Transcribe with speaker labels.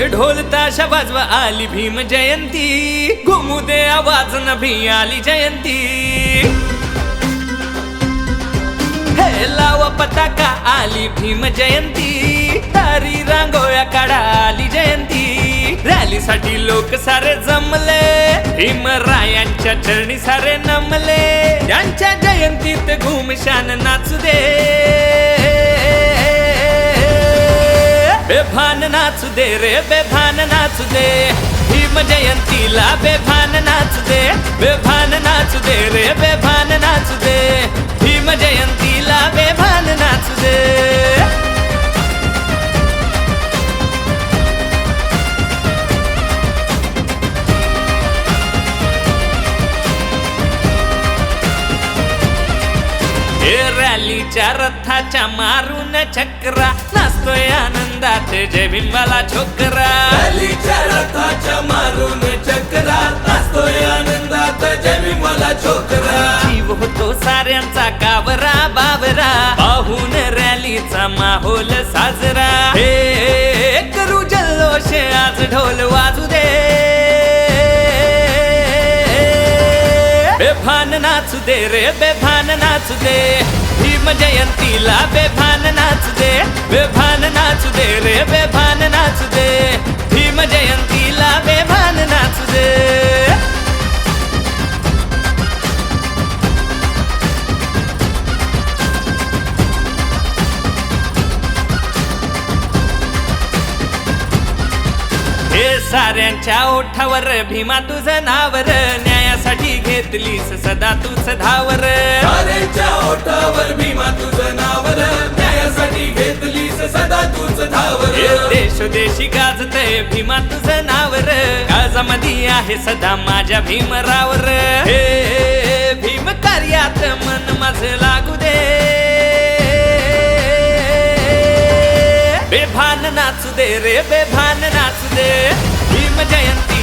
Speaker 1: ढोल ताशा वाजवा आली भीम जयंती, घुमू दे आवाज नभी आली जयंती। हे लावा पताका आली भीम जयंती, तारी रांगोळ्या काढा आली जयंती। रॅलीसाठी लोक सारे जमले, भीमरायांच्या चरणी सारे नमले। त्यांच्या जयंतीत घुमशान नाचू दे, बेभान नाचू दे रे बेभान नाचू दे। भीम जयंतीला बेभान नाचू दे, बेभान नाचू दे रे बेभान नाचू दे। भीम जयंतीला बेभान नाचू दे। हे रॅलीच्या रथाच्या मारून चक्रा, नाचतोय आनंदात जय भीमवाला छोकरा।
Speaker 2: रॅलीच्या रथाच्या मारून चक्रा, नाचतोय आनंदात जय भीमवाला छोकरा।
Speaker 1: जीव होतो साऱ्यांचा कावरा बावरा, पाहून रॅलीचा माहोल साजरा। हे करू जल्लोष आज ढोल वाजू दे, बेभान नाचू दे रे बेभान नाचू दे। भीम जयंतीला बेभान नाचू दे, बेभान नाचू दे रे बेभान नाचू दे। भीम जयंतीला बेभान नाचू दे। हे साऱ्यांच्या ओठावर भीमा तुझं नावर, न्यायासाठी घेतलीस सदा तूच धावर।
Speaker 2: साऱ्यांच्या ओठावर भीमा तुझं नावर, न्यायासाठी घेतलीस सदा तूच धावर।
Speaker 1: हे देशोदेशी गाजतय भीमा तुझं नावर, काळजामध्ये आहे सदा माझ्या भीमरावर। हे भीम कार्यात मन माझं लागू दे, बेभान नाचू दे रे बेभान नाचू दे। भीम जयंती